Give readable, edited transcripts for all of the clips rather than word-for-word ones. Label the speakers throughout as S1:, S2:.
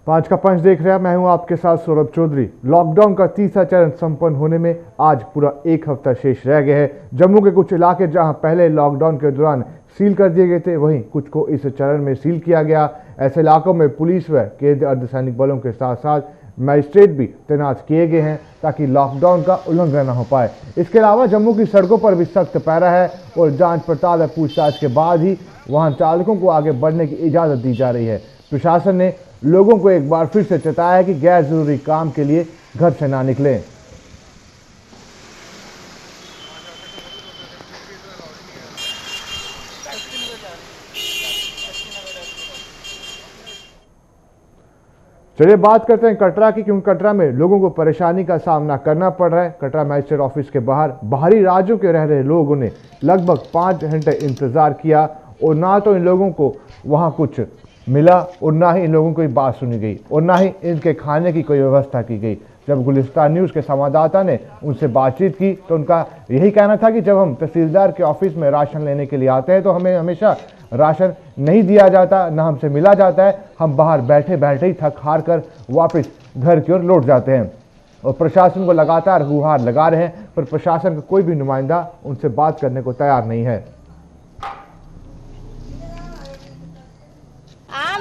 S1: पांच का पंच देख रहे हैं, मैं हूं आपके साथ सौरभ चौधरी। लॉकडाउन का तीसरा चरण संपन्न होने में आज पूरा एक हफ्ता शेष रह गया है। जम्मू के कुछ इलाके जहां पहले लॉकडाउन के दौरान सील कर दिए गए थे, वहीं कुछ को इस चरण में सील किया गया। ऐसे इलाकों में पुलिस व केंद्रीय अर्धसैनिक बलों के साथ साथ मजिस्ट्रेट भी तैनात किए गए हैं ताकि लॉकडाउन का उल्लंघन न हो पाए। इसके अलावा जम्मू की सड़कों पर भी सख्त पैरा है और जांच पड़ताल व पूछताछ के बाद ही वाहन चालकों को आगे बढ़ने की इजाज़त दी जा रही है। प्रशासन ने लोगों को एक बार फिर से चेताया है कि गैर जरूरी काम के लिए घर से ना निकलें। चलिए बात करते हैं कटरा की, क्योंकि कटरा में लोगों को परेशानी का सामना करना पड़ रहा है। कटरा मजिस्ट्रेट ऑफिस के बाहर बाहरी राज्यों के रह रहे लोगों ने लगभग 5 घंटे इंतजार किया और ना तो इन लोगों को वहां कुछ मिला और ना ही इन लोगों की बात सुनी गई और ना ही इनके खाने की कोई व्यवस्था की गई। जब गुलिस्तान न्यूज़ के संवाददाता ने उनसे बातचीत की तो उनका यही कहना था कि जब हम तहसीलदार के ऑफिस में राशन लेने के लिए आते हैं तो हमें हमेशा राशन नहीं दिया जाता, ना हमसे मिला जाता है। हम बाहर बैठे बैठे ही थक हार कर वापस घर की ओर लौट जाते हैं और प्रशासन को लगातार गुहार लगा रहे हैं, पर प्रशासन का कोई भी नुमाइंदा उनसे बात करने को तैयार नहीं है।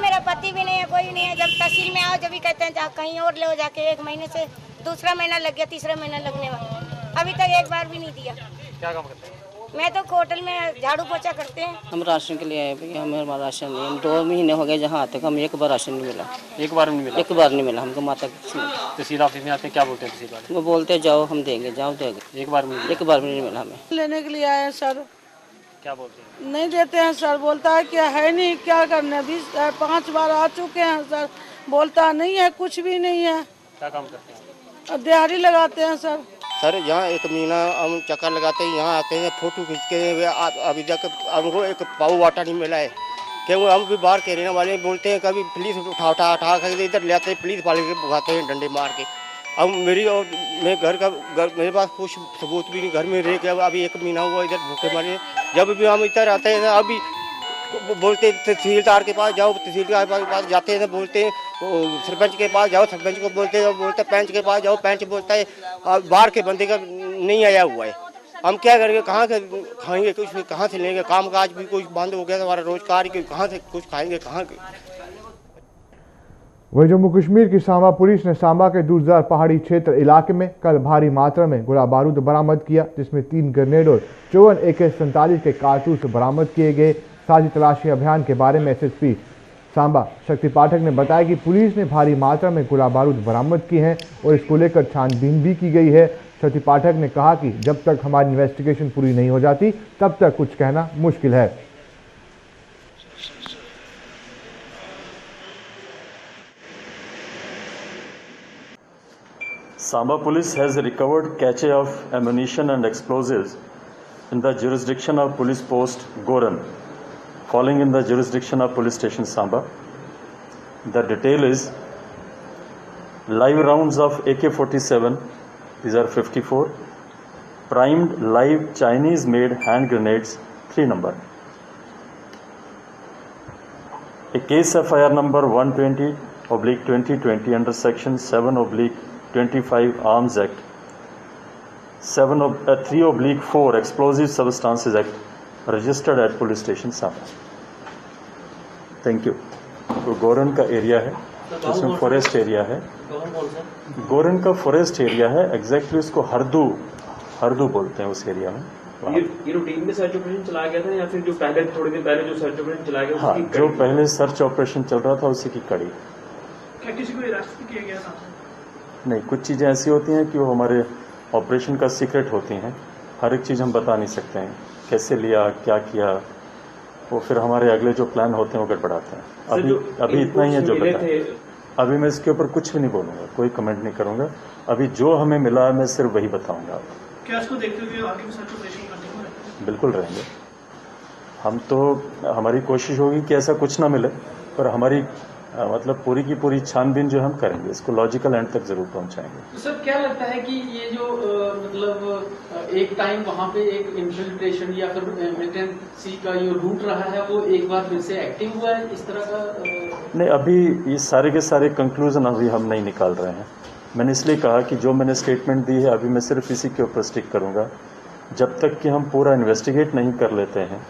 S2: मेरा पति भी नहीं है, कोई नहीं है। जब तहसील में आओ जब भी कहते हैं कहीं और ले जाके, 1 महीने से दूसरा महीना लग गया, तीसरा महीना लगने वाला, अभी तक एक बार भी नहीं दिया। क्या काम करते हैं? मैं तो होटल में झाड़ू पोछा करते हैं। हम राशन के लिए आए भैया, हमें राशन नहीं, हम 2 महीने हो गए जहाँ आते हम एक बार राशन नहीं मिला। एक बार नहीं मिला? एक बार नहीं मिला हमको। माता तहसील ऑफिस में आते क्या बोलते हैं तहसील वाले? वो बोलते जाओ हम देंगे, जाओ देंगे। एक बार भी नहीं मिला हमें। लेने के लिए आए सर, क्या बोलते हैं? नहीं देते हैं सर, बोलता है क्या है नहीं, क्या करना। 5 बार आ चुके हैं सर, बोलता नहीं है, कुछ भी नहीं है। क्या काम करते हैं? दिहाड़ी लगाते हैं सर।
S3: यहाँ 1 महीना हम चक्कर लगाते हैं, यहाँ आते हैं फोटो खींच के। अभी तक हमको एक पाव वाटा नहीं मिला है, क्योंकि हम भी बाहर के रहने वाले बोलते हैं कभी पुलिस उठा कर इधर ले आते हैं, पुलिस वाले के भगाते हैं डंडे मार के। अब मेरी और मैं मेरे पास कुछ सबूत भी नहीं, घर में रह के अभी 1 महीना हुआ इधर भूखे मारे। जब भी हम इधर आते हैं अभी बोलते तहसीलदार के पास जाओ, तहसीलदार के पास जाते हैं बोलते हैं सरपंच के पास जाओ, सरपंच को बोलते पंच के पास जाओ, पंच बोलता है बाहर के बंदे का नहीं आया हुआ है। हम क्या करेंगे, कहाँ से खाएंगे, कुछ कहाँ से लेंगे? काम काज भी कुछ बंद हो गया, हमारा रोजगार कहाँ से कुछ खाएंगे, कहाँ।
S1: वही जम्मू कश्मीर की सांबा पुलिस ने सांबा के दूरदराज पहाड़ी क्षेत्र इलाके में कल भारी मात्रा में गोला बारूद बरामद किया, जिसमें 3 ग्रेनेड और 54 AK-47 के कारतूस बरामद किए गए। साझी तलाशी अभियान के बारे में SSP सांबा शक्ति पाठक ने बताया कि पुलिस ने भारी मात्रा में गोला बारूद बरामद किए हैं और इसको लेकर छानबीन भी की गई है। शक्ति पाठक ने कहा कि जब तक हमारी इन्वेस्टिगेशन पूरी नहीं हो जाती तब तक कुछ कहना मुश्किल है।
S4: Samba police has recovered cache of ammunition and explosives in the jurisdiction of police post Goran, falling in the jurisdiction of police station Samba. The detail is live rounds of AK-47, these are 54, primed live Chinese made hand grenades 3 number. A case FIR number 120/2020 under section 7/25 Arms Act, 3/4 Explosive Substances Act registered at police station Samba. Thank you. तो गोरन का area है, उसमें forest area है। गोरन का forest area है, exactly उसको हरदू बोलते हैं उस एरिया में।
S5: ये रूटीन में सर्च ऑपरेशन चलाया गया था या फिर जो पहले थोड़ी देर पहले जो सर्च ऑपरेशन चलाया गया?
S4: हाँ, जो पहले सर्च ऑपरेशन चल रहा था उसी की कड़ी।
S5: क्या किसी को अरेस्ट किया गया था?
S4: नहीं, कुछ चीज़ें ऐसी होती हैं कि वो हमारे ऑपरेशन का सीक्रेट होती हैं, हर एक चीज़ हम बता नहीं सकते हैं, कैसे लिया, क्या किया, वो फिर हमारे अगले जो प्लान होते हैं वो गड़बड़ाते हैं। अभी इतना ही है जो पता। अभी मैं इसके ऊपर कुछ भी नहीं बोलूँगा, कोई कमेंट नहीं करूँगा। अभी जो हमें मिला है मैं सिर्फ वही बताऊँगा।
S5: क्या इसको देखते हुए आगे भी सर्च ऑपरेशन करने को?
S4: बिल्कुल रहेंगे हम तो। हमारी कोशिश होगी कि ऐसा कुछ ना मिले, पर हमारी मतलब पूरी की पूरी छानबीन जो हम करेंगे, इसको लॉजिकल एंड तक जरूर पहुंचाएंगे।
S5: तो सर क्या लगता है कि ये जो मतलब एक टाइम वहाँ पे एक इन्फिल्ट्रेशन या फिर मिलिटेंसी का जो रूट रहा है वो एक बार फिर से एक्टिव हुआ है, इस तरह का
S4: नहीं, अभी ये सारे के सारे कंक्लूजन अभी हम नहीं निकाल रहे हैं। मैंने इसलिए कहा कि जो मैंने स्टेटमेंट दी है अभी मैं सिर्फ इसी के ऊपर स्टिक करूंगा। जब तक कि हम पूरा इन्वेस्टिगेट नहीं कर लेते हैं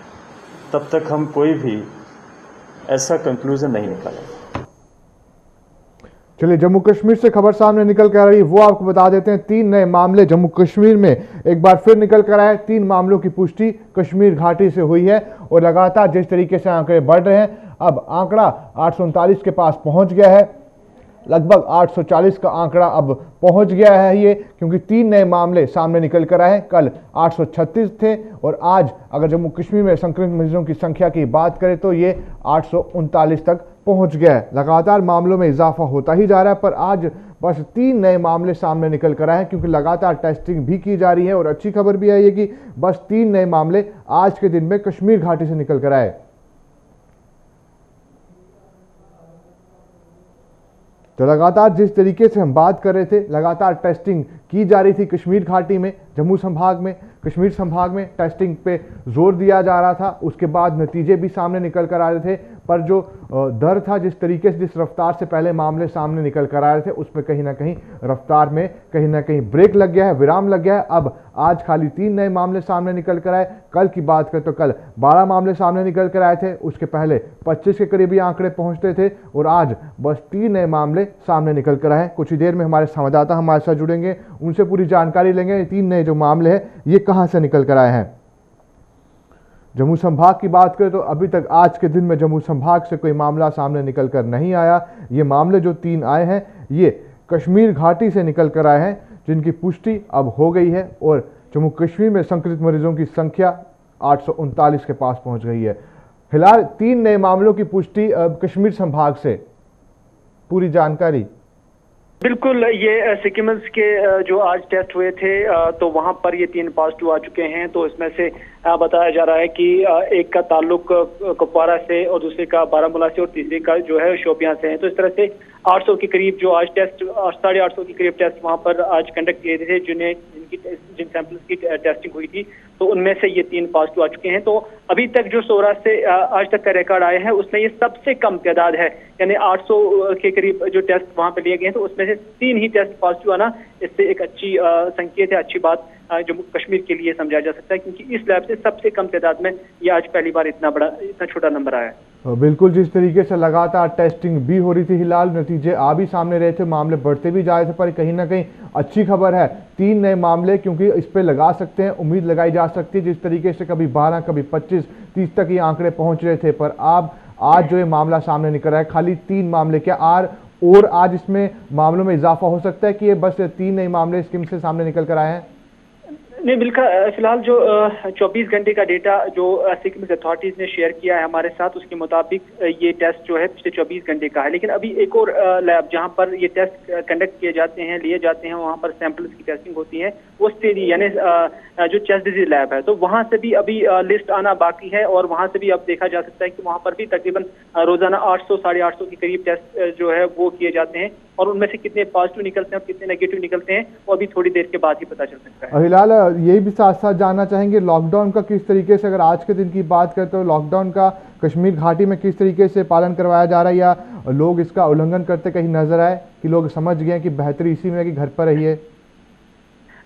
S4: तब तक हम कोई भी ऐसा कंक्लूजन नहीं निकालेंगे।
S1: चलिए, जम्मू कश्मीर से खबर सामने निकल कर आ रही है वो आपको बता देते हैं। 3 नए मामले जम्मू कश्मीर में एक बार फिर निकल कर आए। 3 मामलों की पुष्टि कश्मीर घाटी से हुई है और लगातार जिस तरीके से आंकड़े बढ़ रहे हैं, अब आंकड़ा 839 के पास पहुंच गया है। लगभग 840 का आंकड़ा अब पहुंच गया है ये, क्योंकि 3 नए मामले सामने निकल कर आए। कल 836 थे और आज अगर जम्मू कश्मीर में संक्रमित मरीजों की संख्या की बात करें तो ये 839 तक पहुंच गया है। लगातार मामलों में इजाफा होता ही जा रहा है, पर आज बस 3 नए मामले सामने निकल कर आए हैं, क्योंकि लगातार टेस्टिंग भी की जा रही है। और अच्छी खबर भी है ये कि बस 3 नए मामले आज के दिन में कश्मीर घाटी से निकल कर आए। तो लगातार जिस तरीके से हम बात कर रहे थे, लगातार टेस्टिंग की जा रही थी कश्मीर घाटी में, जम्मू संभाग में, कश्मीर संभाग में टेस्टिंग पे जोर दिया जा रहा था। उसके बाद नतीजे भी सामने निकल कर आ रहे थे, पर जो दर था, जिस तरीके से, जिस रफ्तार से पहले मामले सामने निकल कर आ रहे थे, उसमें कहीं ना कहीं रफ्तार में कहीं ना कहीं ब्रेक लग गया है, विराम लग गया है। अब आज खाली 3 नए मामले सामने निकल कर आए। कल की बात करें तो कल 12 मामले सामने निकल कर आए थे, उसके पहले 25 के करीबी आंकड़े पहुंचते थे और आज बस 3 नए मामले सामने निकल कर आए। कुछ ही देर में हमारे संवाददाता हमारे साथ जुड़ेंगे, उनसे पूरी जानकारी लेंगे 3 नए जो मामले हैं ये कहां से निकल कर आए हैं। जम्मू संभाग की बात करें तो अभी तक आज के दिन में जम्मू संभाग से कोई मामला सामने निकल कर नहीं आया। ये मामले जो 3 आए हैं ये कश्मीर घाटी से निकल कर आए हैं, जिनकी पुष्टि अब हो गई है और जम्मू कश्मीर में संक्रमित मरीजों की संख्या 839 के पास पहुंच गई है। फिलहाल 3 नए मामलों की पुष्टि कश्मीर संभाग से। पूरी जानकारी
S6: बिल्कुल, ये सिक्किम्स के जो आज टेस्ट हुए थे तो वहां पर ये 3 पॉजिटिव आ चुके हैं। तो इसमें से बताया जा रहा है कि एक का ताल्लुक कुपवारा से और दूसरे का बारामूला से और तीसरे का जो है शोपियां से है। तो इस तरह से 800 के करीब जो आज टेस्ट, 850 के करीब टेस्ट वहां पर आज कंडक्ट किए थे, जिन सैंपल्स की टेस्टिंग हुई थी, तो उनमें से ये 3 पॉजिटिव आ चुके हैं। तो अभी तक जो 16 से आज तक का रिकॉर्ड आया है उसमें ये सबसे कम तादाद है, यानी 800 के करीब जो टेस्ट वहां पर लिए गए हैं, तो उसमें से 3 ही टेस्ट पॉजिटिव आना, इससे एक अच्छी संकेत है, अच्छी बात जम्मू कश्मीर के लिए समझा जा सकता है, क्योंकि इस लैब से सबसे कम तादाद में ये आज पहली बार इतना छोटा नंबर आया है।
S1: बिल्कुल, जिस तरीके से लगातार टेस्टिंग भी हो रही थी, हिलाल नतीजे आ भी सामने रहे थे, मामले बढ़ते भी जा रहे थे, पर कहीं ना कहीं अच्छी खबर है 3 नए मामले, क्योंकि इस पे लगा सकते हैं, उम्मीद लगाई जा सकती है। जिस तरीके से कभी 12, कभी 25, 30 तक ये आंकड़े पहुंच रहे थे, पर आज जो ये मामला सामने निकल रहा है खाली 3 मामले, क्या और आज इसमें मामलों में इजाफा हो सकता है कि ये बस 3 नए मामले स्कीम से सामने निकल कर आए हैं?
S6: नहीं, बिल्कुल, फिलहाल जो 24 घंटे का डेटा जो सिक्किम अथॉरिटीज ने शेयर किया है हमारे साथ, उसके मुताबिक ये टेस्ट जो है पिछले 24 घंटे का है। लेकिन अभी एक और लैब जहां पर ये टेस्ट कंडक्ट किए जाते हैं, लिए जाते हैं, वहां पर सैंपल्स की टेस्टिंग होती है, वो स्टेडी यानी जो चेस्ट डिजीज लैब है, तो वहां से भी अभी लिस्ट आना बाकी है और वहां से भी अब देखा जा सकता है कि वहां पर भी तकरीबन रोजाना 800 साढ़े 800 के करीब टेस्ट जो है वो किए जाते हैं, और उनमें से कितने पॉजिटिव निकलते हैं और कितने नेगेटिव निकलते हैं वो अभी थोड़ी देर के बाद ही पता चल सकता है।
S1: हिलाल, यही भी साथ साथ जानना चाहेंगे लॉकडाउन का किस तरीके से, अगर आज के दिन की बात करें तो लॉकडाउन का कश्मीर घाटी में किस तरीके से पालन करवाया जा रहा है, या लोग इसका उल्लंघन करते कहीं नजर आए कि लोग समझ गए कि बेहतरी इसी में है कि घर पर रहिए?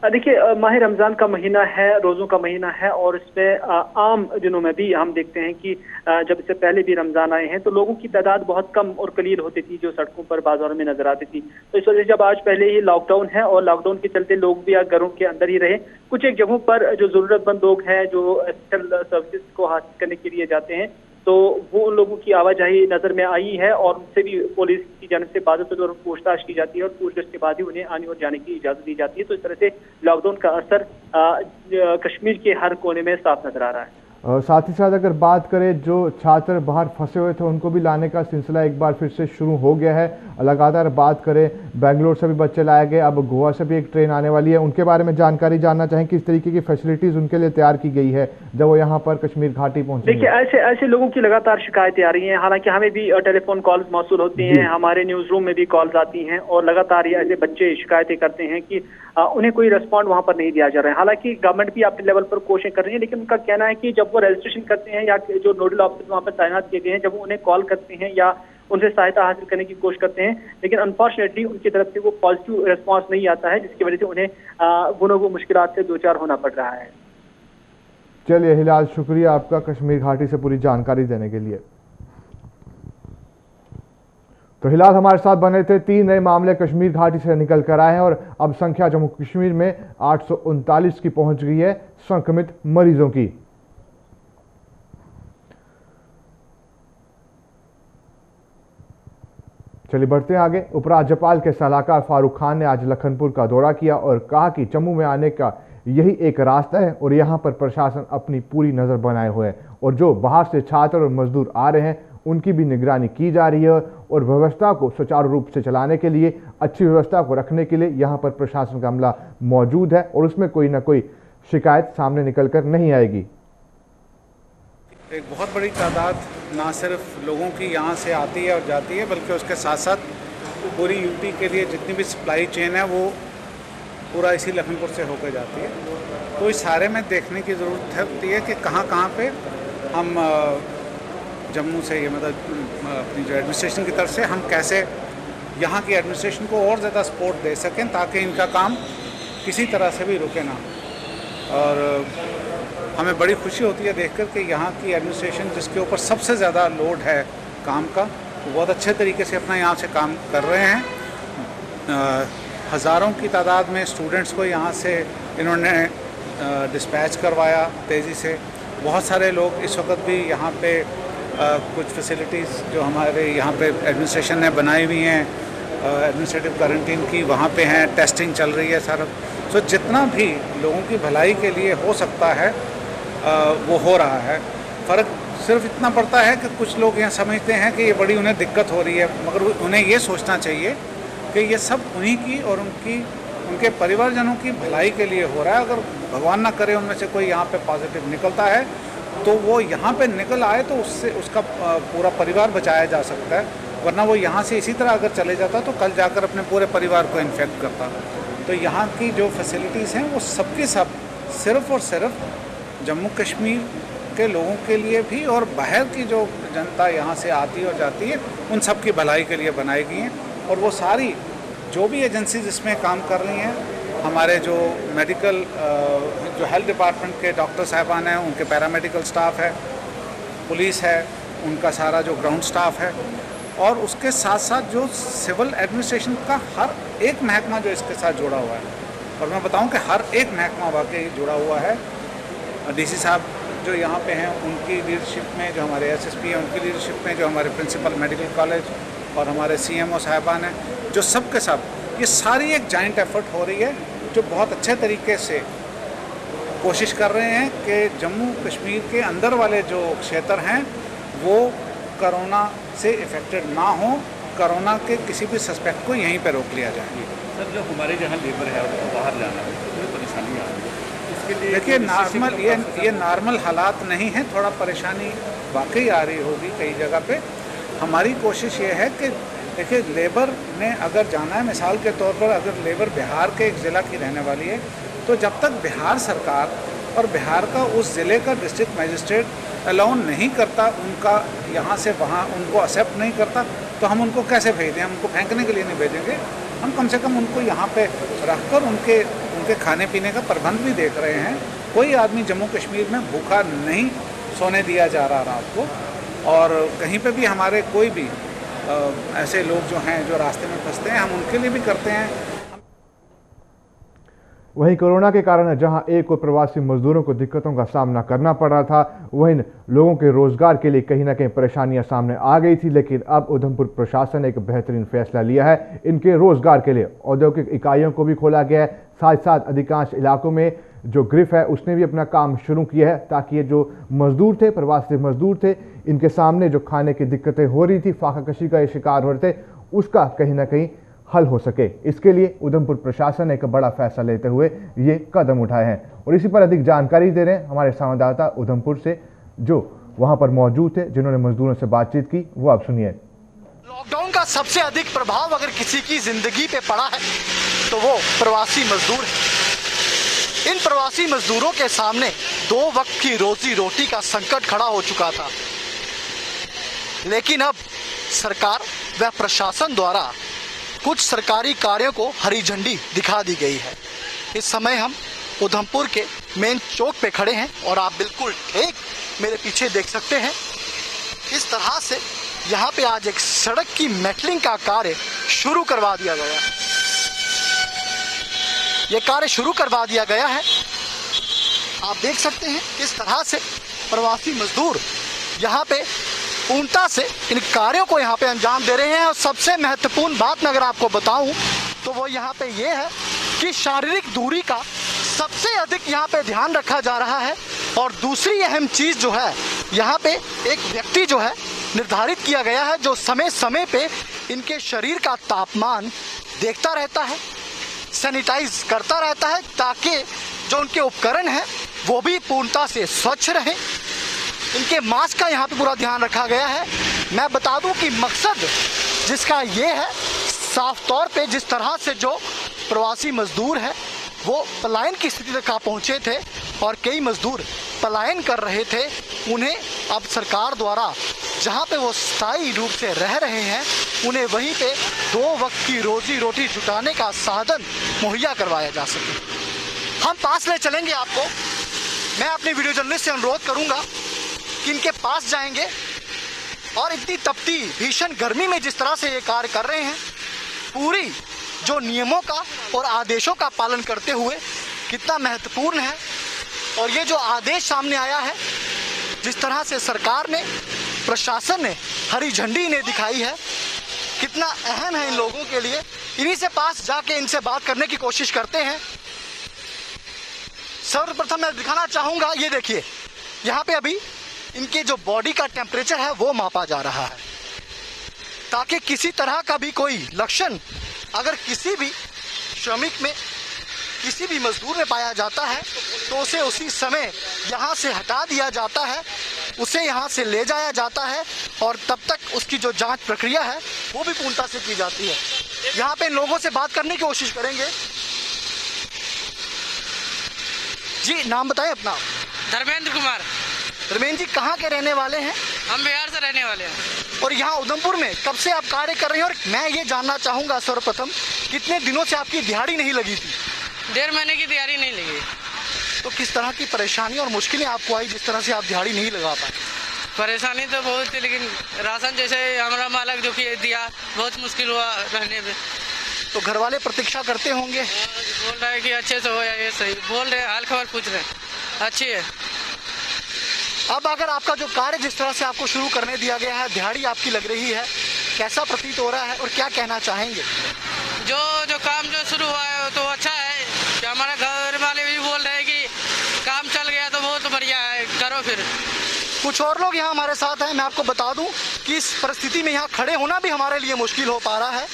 S6: देखिए, माह रमजान का महीना है, रोज़ों का महीना है, और इसमें आम दिनों में भी हम देखते हैं कि जब इससे पहले भी रमजान आए हैं तो लोगों की तादाद बहुत कम और कलील होती थी जो सड़कों पर बाजारों में नजर आती थी। तो इस वजह से जब आज पहले ही लॉकडाउन है और लॉकडाउन के चलते लोग भी घरों के अंदर ही रहे, कुछ एक जगहों पर जो जरूरतमंद लोग हैं जो एसेंशियल सर्विसेज को हासिल करने के लिए जाते हैं, तो वो उन लोगों की आवाजाही नजर में आई है और उनसे भी पुलिस की जानिब से बात और पूछताछ की जाती है और पूछताछ के बाद ही उन्हें आने और जाने की इजाजत दी जाती है। तो इस तरह से लॉकडाउन का असर कश्मीर के हर कोने में साफ नजर आ रहा है।
S1: साथ ही साथ अगर बात करें जो छात्र बाहर फंसे हुए थे उनको भी लाने का सिलसिला एक बार फिर से शुरू हो गया है। लगातार बात करें, बेंगलोर से भी बच्चे लाए गए, अब गोवा से भी एक ट्रेन आने वाली है, उनके बारे में जानकारी जानना चाहें, किस तरीके की फैसिलिटीज उनके लिए तैयार की गई है जब वो यहाँ पर कश्मीर घाटी पहुंचे?
S6: देखिए, ऐसे लोगों की लगातार शिकायतें आ रही हैं, हालांकि हमें भी टेलीफोन कॉल्स मौसूल होती हैं, हमारे न्यूज रूम में भी कॉल्स आती हैं और लगातार ये ऐसे बच्चे शिकायतें करते हैं कि उन्हें कोई रिस्पॉन्ड वहां पर नहीं दिया जा रहा है। हालांकि गवर्नमेंट भी अपने लेवल पर कोशिश कर रही है, लेकिन उनका कहना है कि जब वो रजिस्ट्रेशन करते हैं या जो नोडल ऑफिसर वहां पर तैनात किए गए हैं, जब वो उन्हें कॉल करते हैं या उनसे सहायता हासिल करने की कोशिश करते हैं, लेकिन अनफॉर्चुनेटली उनकी तरफ से वो पॉजिटिव रिस्पॉन्स नहीं आता है, जिसकी वजह से उन्हें गुनोगो मुश्किलात से दो चार होना पड़ रहा है।
S1: चलिए हिलाल, शुक्रिया आपका कश्मीर घाटी से पूरी जानकारी देने के लिए। तो हिलाल हमारे साथ बने थे। 3 नए मामले कश्मीर घाटी से निकल कर आए हैं और अब संख्या जम्मू कश्मीर में 839 की पहुंच गई है संक्रमित मरीजों की। चलिए बढ़ते हैं आगे। उपराज्यपाल के सलाहकार फारूक खान ने आज लखनपुर का दौरा किया और कहा कि जम्मू में आने का यही एक रास्ता है और यहां पर प्रशासन अपनी पूरी नजर बनाए हुए है और जो बाहर से छात्र और मजदूर आ रहे हैं उनकी भी निगरानी की जा रही है और व्यवस्था को सुचारू रूप से चलाने के लिए, अच्छी व्यवस्था को रखने के लिए यहां पर प्रशासन का अमला मौजूद है और उसमें कोई ना कोई शिकायत सामने निकल कर नहीं आएगी।
S7: एक बहुत बड़ी तादाद ना सिर्फ लोगों की यहाँ से आती है और जाती है, बल्कि उसके साथ साथ पूरी यूपी के लिए जितनी भी सप्लाई चेन है वो पूरा इसी लखनपुर से होकर जाती है। तो इस सारे में देखने की ज़रूरत होती है कि कहाँ पे हम जम्मू से ये मतलब अपनी जो एडमिनिस्ट्रेशन की तरफ से हम कैसे यहाँ की एडमिनिस्ट्रेशन को और ज़्यादा सपोर्ट दे सकें ताकि इनका काम किसी तरह से भी रुके ना। और हमें बड़ी खुशी होती है देखकर कि यहाँ की एडमिनिस्ट्रेशन जिसके ऊपर सबसे ज़्यादा लोड है काम का, वो बहुत अच्छे तरीके से अपना यहाँ से काम कर रहे हैं। हज़ारों की तादाद में स्टूडेंट्स को यहाँ से इन्होंने डिस्पैच करवाया तेज़ी से। बहुत सारे लोग इस वक्त भी यहाँ पे कुछ फैसिलिटीज़ जो हमारे यहाँ पे एडमिनिस्ट्रेशन ने बनाई हुई हैं एडमिनिस्ट्रेटिव क्वारंटीन की, वहाँ पे हैं, टेस्टिंग चल रही है सारा। तो जितना भी लोगों की भलाई के लिए हो सकता है वो हो रहा है। फ़र्क सिर्फ इतना पड़ता है कि कुछ लोग यहाँ समझते हैं कि ये बड़ी उन्हें दिक्कत हो रही है, मगर उन्हें ये सोचना चाहिए कि ये सब उन्हीं की और उनके परिवारजनों की भलाई के लिए हो रहा है। अगर भगवान ना करे उनमें से कोई यहाँ पे पॉजिटिव निकलता है तो वो यहाँ पे निकल आए तो उससे उसका पूरा परिवार बचाया जा सकता है, वरना वो यहाँ से इसी तरह अगर चले जाता तो कल जाकर अपने पूरे परिवार को इन्फेक्ट करता। तो यहाँ की जो फैसिलिटीज़ हैं वो सबकी सब सिर्फ़ और सिर्फ जम्मू कश्मीर के लोगों के लिए भी और बाहर की जो जनता यहाँ से आती और जाती है उन सब की भलाई के लिए बनाई गई हैं। और वो सारी जो भी एजेंसीज इसमें काम कर रही हैं, हमारे जो मेडिकल जो हेल्थ डिपार्टमेंट के डॉक्टर साहिबान हैं, उनके पैरामेडिकल स्टाफ है, पुलिस है, उनका सारा जो ग्राउंड स्टाफ है, और उसके साथ साथ जो सिविल एडमिनिस्ट्रेशन का हर एक महकमा जो इसके साथ जुड़ा हुआ है। और मैं बताऊं कि हर एक महकमा वाकई जुड़ा हुआ है। डीसी साहब जो यहाँ पे हैं उनकी लीडरशिप में, जो हमारे एसएसपी हैं उनकी लीडरशिप में, जो हमारे प्रिंसिपल मेडिकल कॉलेज और हमारे सीएमओ साहिबान हैं, जो सब के सब ये सारी एक जॉइंट एफर्ट हो रही है, जो बहुत अच्छे तरीके से कोशिश कर रहे हैं कि जम्मू कश्मीर के अंदर वाले जो क्षेत्र हैं वो कोरोना से इफेक्टेड ना हो, कोरोना के किसी भी सस्पेक्ट को यहीं पर रोक लिया जाए।
S8: सर, जो हमारे जहाँ लेबर है उनको बाहर जाना है, तो परेशानी आ रही है, इसके लिए
S7: देखिए नॉर्मल ये नॉर्मल हालात नहीं है, थोड़ा परेशानी वाकई आ रही होगी कई जगह पे। हमारी कोशिश ये है कि देखिए लेबर ने अगर जाना है, मिसाल के तौर पर अगर लेबर बिहार के एक ज़िला की रहने वाली है, तो जब तक बिहार सरकार और बिहार का उस ज़िले का डिस्ट्रिक्ट मजिस्ट्रेट अलाउन नहीं करता, उनका यहाँ से वहाँ उनको एक्सेप्ट नहीं करता, तो हम उनको कैसे भेज दें? हम उनको फेंकने के लिए नहीं भेजेंगे। हम कम से कम उनको यहाँ पे रखकर उनके खाने पीने का प्रबंध भी देख रहे हैं। कोई आदमी जम्मू कश्मीर में भूखा नहीं सोने दिया जा रहा रात को। और कहीं पे भी हमारे कोई भी ऐसे लोग जो हैं जो रास्ते में फंसते हैं, हम उनके लिए भी करते हैं।
S1: वहीं कोरोना के कारण जहां एक और प्रवासी मजदूरों को दिक्कतों का सामना करना पड़ रहा था, वहीं लोगों के रोजगार के लिए कहीं ना कहीं परेशानियां सामने आ गई थी। लेकिन अब उधमपुर प्रशासन ने एक बेहतरीन फैसला लिया है। इनके रोजगार के लिए औद्योगिक इकाइयों को भी खोला गया है। साथ साथ अधिकांश इलाकों में जो ग्रिफ है उसने भी अपना काम शुरू किया है, ताकि ये जो मजदूर थे, प्रवासी मजदूर थे, इनके सामने जो खाने की दिक्कतें हो रही थी, फाकाकशी का ये शिकार हो रहे थे, उसका कहीं ना कहीं हल हो सके। इसके लिए उधमपुर प्रशासन ने एक बड़ा फैसला लेते हुए ये कदम उठाए हैं। और इसी पर अधिक जानकारी दे रहे हैं हमारे संवाददाता उधमपुर से, जो वहां पर मौजूद थे, जिन्होंने मजदूरों से बातचीत की। वो आप सुनिए।
S9: लॉकडाउन का सबसे अधिक प्रभाव अगर किसी की जिंदगी पे पड़ा है तो वो प्रवासी मजदूर है। इन प्रवासी मजदूरों के सामने 2 वक्त की रोजी रोटी का संकट खड़ा हो चुका था, लेकिन अब सरकार व प्रशासन द्वारा कुछ सरकारी कार्यों को हरी झंडी दिखा दी गई है। इस समय हम उधमपुर के मेन चौक पे खड़े हैं और आप बिल्कुल ठीक मेरे पीछे देख सकते हैं। इस तरह से यहाँ पे आज एक सड़क की मेटलिंग का कार्य शुरू करवा दिया गया है। ये कार्य शुरू करवा दिया गया है। आप देख सकते हैं किस तरह से प्रवासी मजदूर यहाँ पे पूर्णता से इन कार्यों को यहाँ पे अंजाम दे रहे हैं। और सबसे महत्वपूर्ण बात मैं अगर आपको बताऊं तो वो यहाँ पे ये है कि शारीरिक दूरी का सबसे अधिक यहाँ पे ध्यान रखा जा रहा है। और दूसरी अहम चीज जो है, यहाँ पे एक व्यक्ति जो है निर्धारित किया गया है जो समय समय पे इनके शरीर का तापमान देखता रहता है, सैनिटाइज करता रहता है, ताकि जो उनके उपकरण हैं वो भी पूर्णता से स्वच्छ रहें। इनके मास्क का यहाँ पे पूरा ध्यान रखा गया है। मैं बता दूं कि मकसद जिसका ये है, साफ तौर पे जिस तरह से जो प्रवासी मजदूर हैं वो पलायन की स्थिति तक पहुँचे थे और कई मजदूर पलायन कर रहे थे, उन्हें अब सरकार द्वारा जहाँ पे वो स्थायी रूप से रह रहे हैं उन्हें वहीं पे 2 वक्त की रोजी रोटी जुटाने का साधन मुहैया करवाया जा सके। हम पास ले चलेंगे आपको। मैं अपने वीडियो जर्नलिस्ट से अनुरोध करूंगा कि इनके पास जाएंगे और इतनी तपती भीषण गर्मी में जिस तरह से ये कार्य कर रहे हैं, पूरी जो नियमों का और आदेशों का पालन करते हुए कितना महत्वपूर्ण है। और ये जो आदेश सामने आया है, जिस तरह से सरकार ने, प्रशासन ने हरी झंडी इन्हें दिखाई है, कितना अहम है इन लोगों के लिए। इन्हीं से पास जाके इनसे बात करने की कोशिश करते हैं। सर्वप्रथम मैं दिखाना चाहूंगा, ये देखिए यहाँ पे अभी इनके जो बॉडी का टेम्परेचर है वो मापा जा रहा है, ताकि किसी तरह का भी कोई लक्षण अगर किसी भी श्रमिक में, किसी भी मजदूर में पाया जाता है तो उसे उसी समय यहाँ से हटा दिया जाता है, उसे यहाँ से ले जाया जाता है और तब तक उसकी जो जांच प्रक्रिया है वो भी पूर्णता से की जाती है। यहाँ पे इन लोगों से बात करने की कोशिश करेंगे। जी नाम बताएं अपना।
S10: धर्मेंद्र कुमार।
S9: धर्मेंद्र जी कहाँ के रहने वाले हैं?
S10: हम बिहार से रहने वाले हैं।
S9: और यहाँ उधमपुर में कब से आप कार्य कर रहे हैं? और मैं ये जानना चाहूँगा सर्वप्रथम, कितने दिनों से आपकी दिहाड़ी नहीं लगी थी?
S10: 1.5 महीने की दिहाड़ी नहीं लगी।
S9: तो किस तरह की परेशानी और मुश्किलें आपको आई जिस तरह से आप दिहाड़ी नहीं लगा पाए?
S10: परेशानी तो बहुत थी, लेकिन राशन जैसे हमारा मालिक जो कि दिया, बहुत मुश्किल हुआ रहने में।
S9: तो घर वाले प्रतीक्षा करते होंगे?
S10: बोल रहे हैं कि अच्छे से हो या ये सही, बोल रहे हैं, हाल खबर पूछ रहे हैं, अच्छी है।
S9: अब अगर आपका जो कार्य जिस तरह से आपको शुरू करने दिया गया है, दिहाड़ी आपकी लग रही है, कैसा प्रतीत हो रहा है और क्या कहना चाहेंगे?
S10: जो काम जो शुरू हुआ है तो अच्छा है कि हमारे घर वाले भी बोल रहे हैं कि काम चल गया तो बहुत बढ़िया है, करो फिर।
S9: कुछ और लोग यहाँ हमारे साथ हैं। मैं आपको बता दूं कि इस परिस्थिति में यहाँ खड़े होना भी हमारे लिए मुश्किल हो पा रहा है,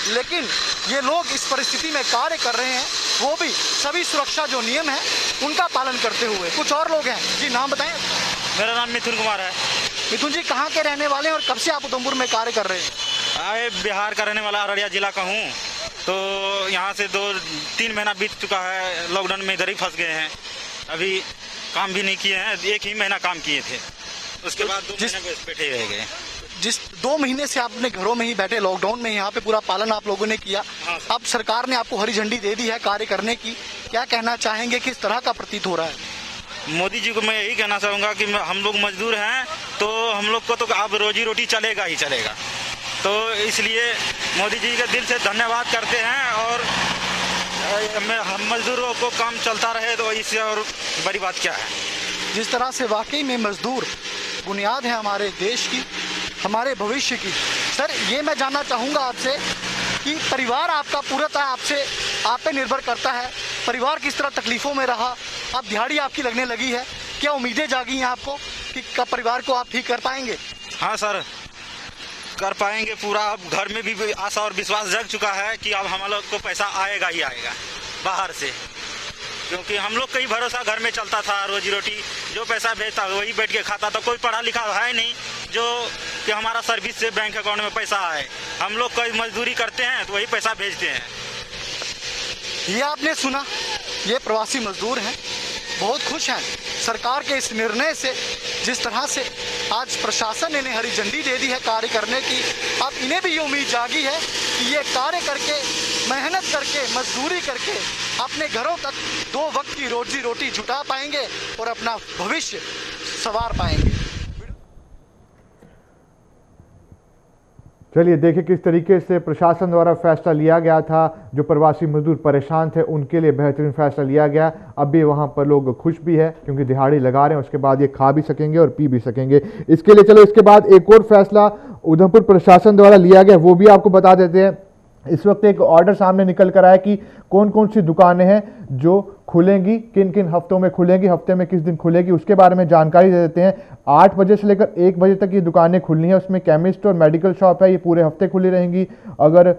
S9: लेकिन ये लोग इस परिस्थिति में कार्य कर रहे हैं, वो भी सभी सुरक्षा जो नियम है उनका पालन करते हुए। कुछ और लोग हैं। जी नाम बताएं।
S11: मेरा नाम मिथुन कुमार है।
S9: मिथुन जी कहाँ के रहने वाले हैं और कब से आप उधमपुर में कार्य कर रहे हैं?
S11: बिहार का रहने वाला, अररिया जिला का हूँ। तो यहाँ से 2-3 महीना बीत चुका है, लॉकडाउन में इधर ही फंस गए हैं। अभी काम भी नहीं किए हैं, 1 ही महीना काम किए थे, उसके बाद 2 महीने बैठे रह गए।
S9: जिस 2 महीने से आप अपने घरों में ही बैठे, लॉकडाउन में यहाँ पे पूरा पालन आप लोगों ने किया, अब सरकार ने आपको हरी झंडी दे दी है कार्य करने की, क्या कहना चाहेंगे, किस तरह का प्रतीत हो रहा है?
S11: मोदी जी को मैं यही कहना चाहूँगा कि हम लोग मजदूर हैं तो हम लोग को तो अब रोजी रोटी चलेगा ही चलेगा। तो इसलिए मोदी जी के दिल से धन्यवाद करते हैं और हम मजदूरों को काम चलता रहे तो इससे और बड़ी बात क्या है।
S9: जिस तरह से वाकई में मजदूर बुनियाद है हमारे देश की, हमारे भविष्य की। सर ये मैं जानना चाहूँगा आपसे कि परिवार आपका पूरा आपसे आप पे निर्भर करता है, परिवार किस तरह तकलीफ़ों में रहा, अब दिहाड़ी आपकी लगने लगी है, क्या उम्मीदें जागी हैं आपको कि कब परिवार को आप ठीक कर पाएंगे?
S11: हाँ सर, कर पाएंगे पूरा। अब घर में भी आशा और विश्वास जग चुका है कि अब हम लोग को पैसा आएगा ही आएगा बाहर से, क्योंकि हम लोग का ही भरोसा घर में चलता था, रोजी रोटी जो पैसा भेजता वही बैठ के खाता था। कोई पढ़ा लिखा है नहीं जो कि हमारा सर्विस से बैंक अकाउंट में पैसा आए। हम लोग कोई मजदूरी करते हैं तो वही पैसा भेजते हैं।
S9: ये आपने सुना, ये प्रवासी मजदूर हैं, बहुत खुश हैं सरकार के इस निर्णय से, जिस तरह से आज प्रशासन ने इन्हें हरी झंडी दे दी है कार्य करने की। अब इन्हें भी ये उम्मीद जागी है कि ये कार्य करके, मेहनत करके, मजदूरी करके अपने घरों तक 2 वक्त की रोजी रोटी जुटा पाएंगे और अपना भविष्य संवार पाएंगे।
S1: चलिए देखें किस तरीके से प्रशासन द्वारा फैसला लिया गया था। जो प्रवासी मजदूर परेशान थे उनके लिए बेहतरीन फैसला लिया गया। अब भी वहाँ पर लोग खुश भी है क्योंकि दिहाड़ी लगा रहे हैं, उसके बाद ये खा भी सकेंगे और पी भी सकेंगे। इसके लिए चलो इसके बाद एक और फैसला उधमपुर प्रशासन द्वारा लिया गया, वो भी आपको बता देते हैं। इस वक्त एक ऑर्डर सामने निकल कर आया कि कौन कौन सी दुकानें हैं जो खुलेंगी, किन किन हफ्तों में खुलेंगी, हफ्ते में किस दिन खुलेगी, उसके बारे में जानकारी दे देते हैं। 8 बजे से लेकर 1 बजे तक ये दुकानें खुलनी है। उसमें केमिस्ट और मेडिकल शॉप है, ये पूरे हफ्ते खुली रहेंगी। अगर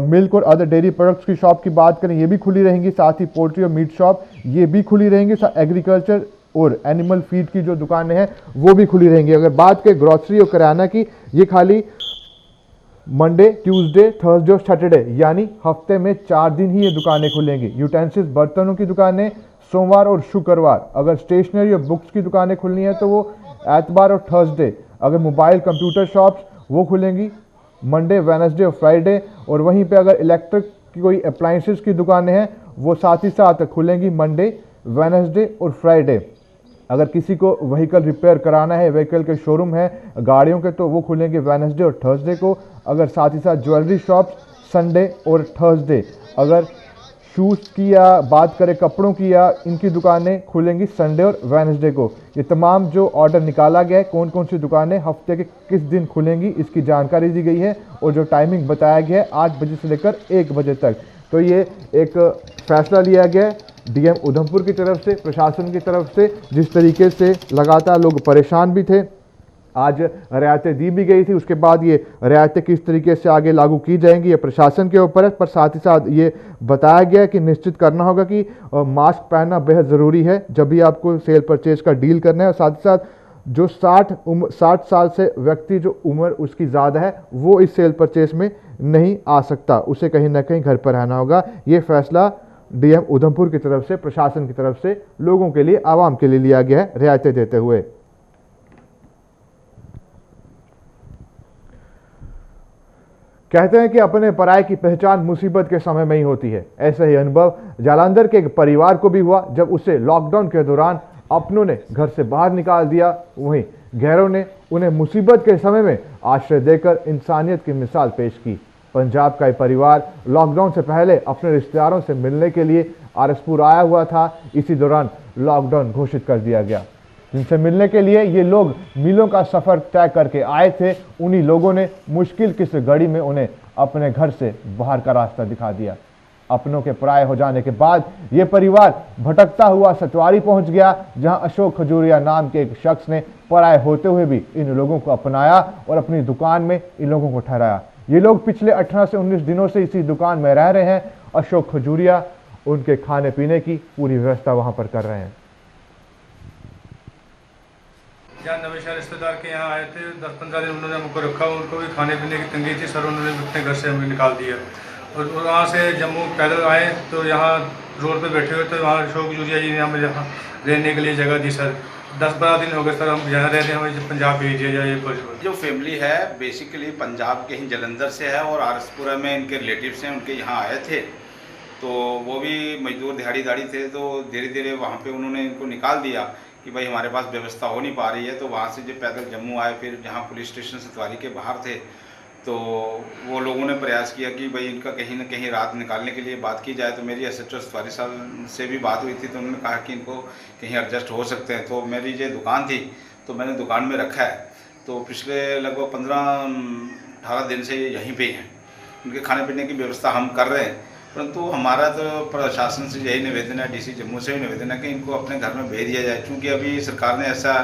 S1: मिल्क और अदर डेयरी प्रोडक्ट्स की शॉप की बात करें, ये भी खुली रहेंगी। साथ ही पोल्ट्री और मीट शॉप ये भी खुली रहेंगी। एग्रीकल्चर और एनिमल फीड की जो दुकानें हैं वो भी खुली रहेंगी। अगर बात करें ग्रॉसरी और किराना की, ये खाली मंडे, ट्यूसडे, थर्सडे और सैटरडे यानी हफ्ते में 4 दिन ही ये दुकानें खुलेंगी। यूटेंसिल्स, बर्तनों की दुकानें सोमवार और शुक्रवार। अगर स्टेशनरी और बुक्स की दुकानें खुलनी है तो वो एतवार और थर्सडे। अगर मोबाइल कंप्यूटर शॉप्स वो खुलेंगी मंडे, वेडनेसडे और फ्राइडे। और वहीं पे अगर इलेक्ट्रिक की कोई अप्लायंसेस की दुकानें हैं वो साथ ही साथ खुलेंगी मंडे, वेडनेसडे और फ्राइडे। अगर किसी को व्हीकल रिपेयर कराना है, व्हीकल के शोरूम है गाड़ियों के, तो वो खुलेंगे वेडनेसडे और थर्सडे को। अगर साथ ही साथ ज्वेलरी शॉप्स संडे और थर्सडे। अगर शूज़ की या बात करें कपड़ों की, या इनकी दुकानें खुलेंगी संडे और वेडनेसडे को। ये तमाम जो ऑर्डर निकाला गया है, कौन कौन सी दुकानें हफ्ते के किस दिन खुलेंगी, इसकी जानकारी दी गई है। और जो टाइमिंग बताया गया है 8 बजे से लेकर 1 बजे तक। तो ये एक फैसला लिया गया है डीएम उधमपुर की तरफ से, प्रशासन की तरफ से। जिस तरीके से लगातार लोग परेशान भी थे, आज रियायतें दी भी गई थी। उसके बाद ये रियायतें किस तरीके से आगे लागू की जाएंगी ये प्रशासन के ऊपर है। पर साथ ही साथ ये बताया गया कि निश्चित करना होगा कि मास्क पहनना बेहद ज़रूरी है जब भी आपको सेल परचेज का डील करना है। और साथ ही साथ जो 60 साल से व्यक्ति जो उम्र उसकी ज़्यादा है वो इस सेल परचेज में नहीं आ सकता, उसे कहीं ना कहीं घर पर रहना होगा। ये फैसला डीएम उधमपुर की तरफ से, प्रशासन की तरफ से लोगों के लिए, आवाम के लिए लिया गया है रियायतें देते हुए। कहते हैं कि अपने पराये की पहचान मुसीबत के समय में ही होती है। ऐसा ही अनुभव जालंधर के एक परिवार को भी हुआ जब उसे लॉकडाउन के दौरान अपनों ने घर से बाहर निकाल दिया। वहीं गैरों ने उन्हें मुसीबत के समय में आश्रय देकर इंसानियत की मिसाल पेश की। पंजाब का एक परिवार लॉकडाउन से पहले अपने रिश्तेदारों से मिलने के लिए आरसपुर आया हुआ था। इसी दौरान लॉकडाउन घोषित कर दिया गया। जिनसे मिलने के लिए ये लोग मीलों का सफ़र तय करके आए थे, उन्हीं लोगों ने मुश्किल किस घड़ी में उन्हें अपने घर से बाहर का रास्ता दिखा दिया। अपनों के पराये हो जाने के बाद ये परिवार भटकता हुआ सतवारी पहुंच गया, जहां अशोक खजूरिया नाम के एक शख्स ने पराये होते हुए भी इन लोगों को अपनाया और अपनी दुकान में इन लोगों को ठहराया। ये लोग पिछले 18 से 19 दिनों से इसी दुकान में रह रहे हैं। अशोक खजूरिया उनके खाने पीने की पूरी व्यवस्था वहां पर कर रहे हैं।
S12: जहाँ नवेशा रिश्तेदार के यहाँ आए थे, 10-15 दिन उन्होंने हमको रखा। उनको भी खाने पीने की तंगी थी सर, उन्होंने अपने घर से हमें निकाल दिया। और वहाँ से जम्मू पैदल आए तो यहाँ रोड पे बैठे हुए थे। वहाँ अशोक खजूरिया जी ने हमें यहाँ रहने के लिए जगह दी सर। 10-12 दिन हो गए सर हम यहाँ रहते हैं, हमें पंजाब भेज दिया जाए।
S8: जो फैमिली है बेसिकली पंजाब के ही जलंधर से है और आरसपुरा में इनके रिलेटिव्स हैं, उनके यहाँ आए थे। तो वो भी मजदूर दिहाड़ीदारी थे, तो धीरे धीरे वहाँ पे उन्होंने इनको निकाल दिया कि भाई हमारे पास व्यवस्था हो नहीं पा रही है। तो वहाँ से जब पैदल जम्मू आए, फिर जहाँ पुलिस स्टेशन सतवारी के बाहर थे, तो वो लोगों ने प्रयास किया कि भाई इनका कहीं ना कहीं रात निकालने के लिए बात की जाए। तो मेरी SHO सतवारी साहब से भी बात हुई थी, तो उन्होंने कहा कि इनको कहीं एडजस्ट हो सकते हैं। तो मेरी जो दुकान थी तो मैंने दुकान में रखा है। तो पिछले लगभग 15-18 दिन से यहीं पे हैं। उनके खाने पीने की व्यवस्था हम कर रहे हैं, परंतु हमारा तो प्रशासन से यही निवेदन है, DC जम्मू से भी निवेदन है कि इनको अपने घर में भेज दिया जाए। क्योंकि अभी सरकार ने ऐसा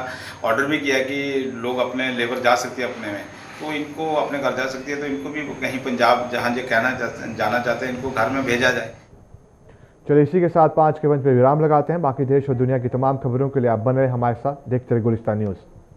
S8: ऑर्डर भी किया कि लोग अपने लेबर जा सकती है अपने में, तो इनको अपने घर जा सकती है। तो इनको भी कहीं पंजाब जहाँ जो जाना चाहते हैं, इनको घर में भेजा जाए।
S1: चलिए इसी के साथ 5 के मंच पर विराम लगाते हैं। बाकी देश और दुनिया की तमाम खबरों के लिए आप बने रहे हमारे साथ, देखते रहे गुलिस्तान न्यूज़।